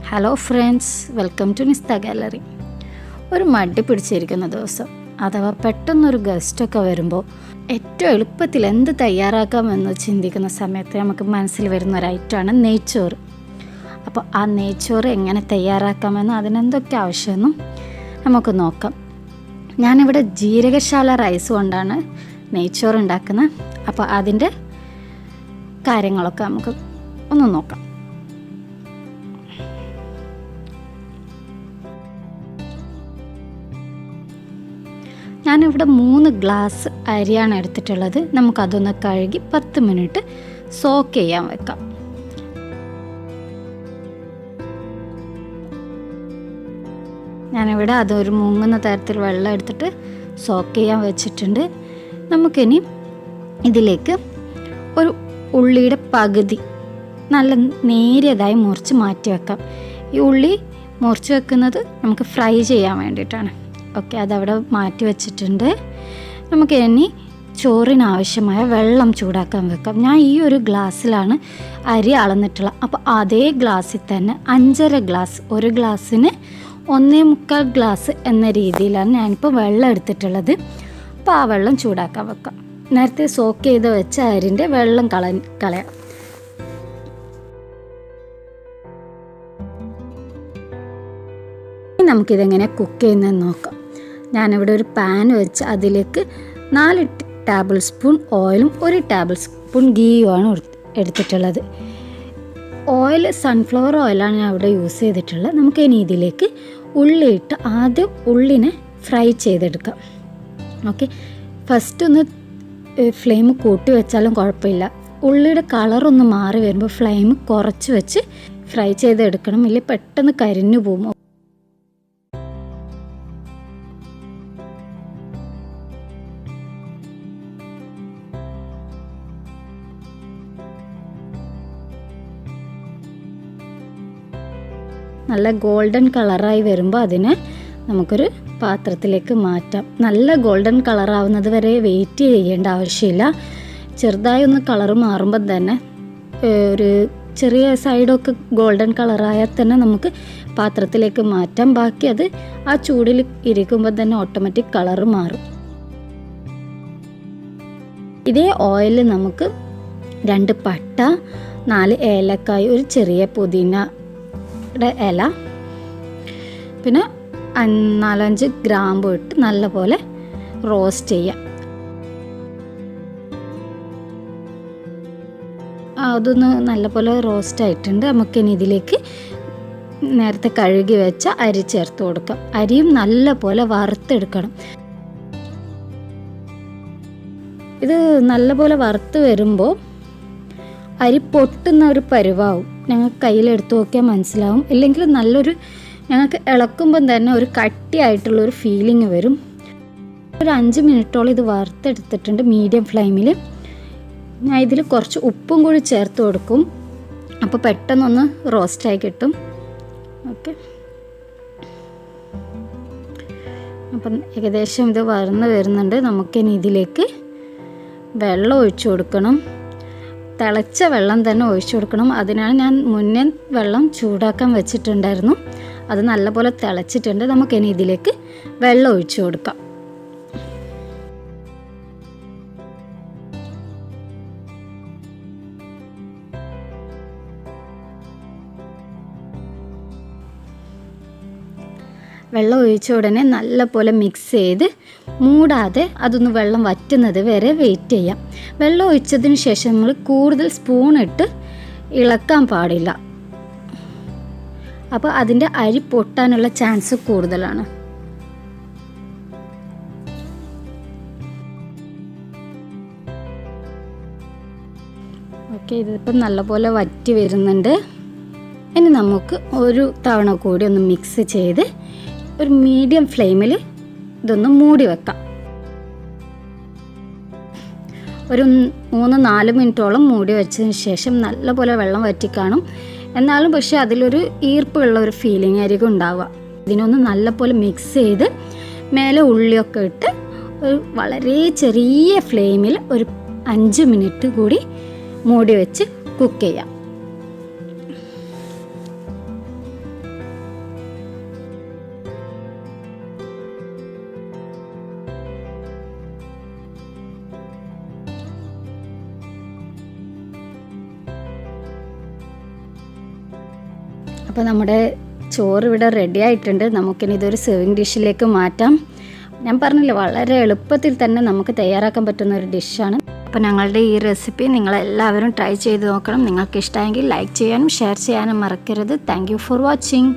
Hello friends, welcome to Nistha gallery. ഒരു മടി പിടിച്ചിരിക്കുന്ന ദിവസം അഥവാ പെട്ടെന്നൊരു ഗസ്റ്റൊക്കെ വരുമ്പോൾ ഏറ്റവും എളുപ്പത്തിൽ എന്ത് തയ്യാറാക്കാമെന്ന് ചിന്തിക്കുന്ന സമയത്ത് നമുക്ക് മനസ്സിൽ വരുന്ന ഒരു ഐറ്റമാണ് നെയ്ച്ചോറ്. അപ്പോൾ ആ നെയ്ച്ചോറ് എങ്ങനെ തയ്യാറാക്കാമെന്നും അതിനെന്തൊക്കെ ആവശ്യമെന്നും നമുക്ക് നോക്കാം. ഞാനിവിടെ ജീരകശാല റൈസ് കൊണ്ടാണ് നെയ്ച്ചോറ് ഉണ്ടാക്കുന്നത്. അപ്പോൾ അതിൻ്റെ കാര്യങ്ങളൊക്കെ നമുക്ക് ഒന്ന് നോക്കാം. ഞാനിവിടെ 3 ഗ്ലാസ് അരിയാണ് എടുത്തിട്ടുള്ളത്. നമുക്കതൊന്ന് കഴുകി 10 മിനിറ്റ് സോക്ക് ചെയ്യാൻ വെക്കാം. ഞാനിവിടെ അതൊരു മുങ്ങുന്ന തരത്തിൽ വെള്ളം എടുത്തിട്ട് സോക്ക് ചെയ്യാൻ വെച്ചിട്ടുണ്ട്. നമുക്കിനി ഇതിലേക്ക് ഒരു ഉള്ളിയുടെ പകുതി നല്ല നേരിയതായി മുറിച്ച് മാറ്റി വെക്കാം. ഈ ഉള്ളി മുറിച്ച് വെക്കുന്നത് നമുക്ക് ഫ്രൈ ചെയ്യാൻ വേണ്ടിയിട്ടാണ്. ഓക്കെ, അതവിടെ മാറ്റി വെച്ചിട്ടുണ്ട്. നമുക്ക് ഇനി ചോറിനാവശ്യമായ വെള്ളം ചൂടാക്കാൻ വെക്കാം. ഞാൻ ഈ ഒരു ഗ്ലാസ്സിലാണ് അരി അളന്നിട്ടുള്ളത്. അപ്പോൾ അതേ ഗ്ലാസ്സിൽ തന്നെ 5.5 ഗ്ലാസ്, ഒരു ഗ്ലാസ്സിന് 1.25 ഗ്ലാസ് എന്ന രീതിയിലാണ് ഞാനിപ്പോൾ വെള്ളം എടുത്തിട്ടുള്ളത്. അപ്പോൾ ആ വെള്ളം ചൂടാക്കാൻ വെക്കാം. നേരത്തെ സോക്ക് ചെയ്ത് വെച്ച അരിൻ്റെ വെള്ളം കളയാം. നമുക്കിതെങ്ങനെ കുക്ക് ചെയ്യുന്നതെന്ന് നോക്കാം. ഞാനിവിടെ ഒരു പാൻ വെച്ച് അതിലേക്ക് 4 ടേബിൾ സ്പൂൺ ഓയിലും 1 ടേബിൾ സ്പൂൺ ഗീയുമാണ് എടുത്തിട്ടുള്ളത്. ഓയിൽ സൺഫ്ലവർ ഓയിലാണ് ഞാൻ ഇവിടെ യൂസ് ചെയ്തിട്ടുള്ളത്. നമുക്ക് ഇനി ഇതിലേക്ക് ഉള്ളിയിട്ട് ആദ്യം ഉള്ളിനെ ഫ്രൈ ചെയ്തെടുക്കാം. ഓക്കെ, ഫസ്റ്റ് ഒന്ന് ഫ്ലെയിം കൂട്ടി വെച്ചാലും കുഴപ്പമില്ല. ഉള്ളിയുടെ കളറൊന്ന് മാറി വരുമ്പോൾ ഫ്ലെയിം കുറച്ച് വെച്ച് ഫ്രൈ ചെയ്തെടുക്കണം, ഇല്ലെങ്കിൽ പെട്ടെന്ന് കരിഞ്ഞു പോകും. നല്ല ഗോൾഡൻ കളറായി വരുമ്പോൾ അതിനെ നമുക്കൊരു പാത്രത്തിലേക്ക് മാറ്റാം. നല്ല ഗോൾഡൻ കളറാവുന്നത് വരെ വെയിറ്റ് ചെയ്യേണ്ട ആവശ്യമില്ല. ചെറുതായി ഒന്ന് കളറ് മാറുമ്പോൾ തന്നെ ഒരു ചെറിയ സൈഡൊക്കെ ഗോൾഡൻ കളറായാൽ തന്നെ നമുക്ക് പാത്രത്തിലേക്ക് മാറ്റാം. ബാക്കി അത് ആ ചൂടിൽ ഇരിക്കുമ്പോൾ തന്നെ ഓട്ടോമാറ്റിക് കളറ് മാറും. ഇതേ ഓയിലിൽ നമുക്ക് 2 പട്ട, 4 ഏലക്കായ്, ഒരു ചെറിയ പുതിന ഇല, പിന്നെ 4-5 ഗ്രാമ്പു ഇട്ട് നല്ലപോലെ റോസ്റ്റ് ചെയ്യാം. അതൊന്ന് നല്ലപോലെ റോസ്റ്റ് ആയിട്ടുണ്ട്. നമുക്കിനി ഇതിലേക്ക് നേരത്തെ കഴുകി വെച്ച അരി ചേർത്ത് കൊടുക്കാം. അരിയും നല്ലപോലെ വറുത്തെടുക്കണം. ഇത് നല്ലപോലെ വറുത്ത് വരുമ്പോൾ അരി പൊട്ടുന്ന ഒരു പരുവാവും. ഞങ്ങൾക്ക് കയ്യിലെടുത്ത് നോക്കിയാൽ മനസ്സിലാവും. ഇല്ലെങ്കിൽ ഞങ്ങൾക്ക് ഇളക്കുമ്പം തന്നെ ഒരു കട്ടിയായിട്ടുള്ളൊരു ഫീലിംഗ് വരും. ഒരു 5 മിനിറ്റോളം ഇത് വറുത്തെടുത്തിട്ടുണ്ട് മീഡിയം ഫ്ലെയിമിൽ. ഞാൻ ഇതിൽ കുറച്ച് ഉപ്പും കൂടി ചേർത്ത് കൊടുക്കും. അപ്പോൾ പെട്ടെന്നൊന്ന് റോസ്റ്റായി കിട്ടും. ഓക്കെ, അപ്പം ഏകദേശം ഇത് വറന്ന് വരുന്നുണ്ട്. നമുക്കിനി ഇതിലേക്ക് വെള്ളം ഒഴിച്ചു കൊടുക്കണം. തിളച്ച വെള്ളം തന്നെ ഒഴിച്ചു കൊടുക്കണം. അതിനാണ് ഞാൻ മുന്നേ വെള്ളം ചൂടാക്കാൻ വെച്ചിട്ടുണ്ടായിരുന്നു. അത് നല്ലപോലെ തിളച്ചിട്ടുണ്ട്. നമുക്കിനി ഇതിലേക്ക് വെള്ളം ഒഴിച്ചു കൊടുക്കാം. വെള്ളം ഒഴിച്ച ഉടനെ നല്ലപോലെ മിക്സ് ചെയ്ത് മൂടാതെ അതൊന്ന് വെള്ളം വറ്റുന്നത് വരെ വെയിറ്റ് ചെയ്യാം. വെള്ളം ഒഴിച്ചതിന് ശേഷം നമ്മൾ കൂടുതൽ സ്പൂണിട്ട് ഇളക്കാൻ പാടില്ല. അപ്പോൾ അതിൻ്റെ അരി പൊട്ടാനുള്ള ചാൻസ് കൂടുതലാണ്. ഓക്കെ, ഇതിപ്പോൾ നല്ലപോലെ വറ്റി വരുന്നുണ്ട്. ഇനി നമുക്ക് ഒരു തവണ കൂടി ഒന്ന് മിക്സ് ചെയ്ത് ഒരു മീഡിയം ഫ്ലെയിമിൽ ഇതൊന്ന് മൂടി വെക്കാം. ഒരു 3-4 മിനിറ്റോളം മൂടി വെച്ചതിന് ശേഷം നല്ലപോലെ വെള്ളം വറ്റിക്കാണും. എന്നാലും പക്ഷേ അതിലൊരു ഈർപ്പുള്ള ഒരു ഫീലിംഗ് ആയിരിക്കും ഉണ്ടാവുക. ഇതിനൊന്ന് നല്ലപോലെ മിക്സ് ചെയ്ത് മേലെ ഉള്ളിയൊക്കെ ഇട്ട് ഒരു വളരെ ചെറിയ ഫ്ലെയിമിൽ ഒരു 5 മിനിറ്റ് കൂടി മൂടി വെച്ച് കുക്ക് ചെയ്യാം. അപ്പോൾ നമ്മുടെ ചോറ് ഇവിടെ റെഡി ആയിട്ടുണ്ട്. നമുക്കിനി ഇതൊരു സെർവിങ് ഡിഷിലേക്ക് മാറ്റാം. ഞാൻ പറഞ്ഞില്ലേ, വളരെ എളുപ്പത്തിൽ തന്നെ നമുക്ക് തയ്യാറാക്കാൻ പറ്റുന്ന ഒരു ഡിഷാണ്. അപ്പോൾ ഞങ്ങളുടെ ഈ റെസിപ്പി നിങ്ങളെല്ലാവരും ട്രൈ ചെയ്ത് നോക്കണം. നിങ്ങൾക്ക് ഇഷ്ടമെങ്കിൽ ലൈക്ക് ചെയ്യാനും ഷെയർ ചെയ്യാനും മറക്കരുത്. Thank you for watching.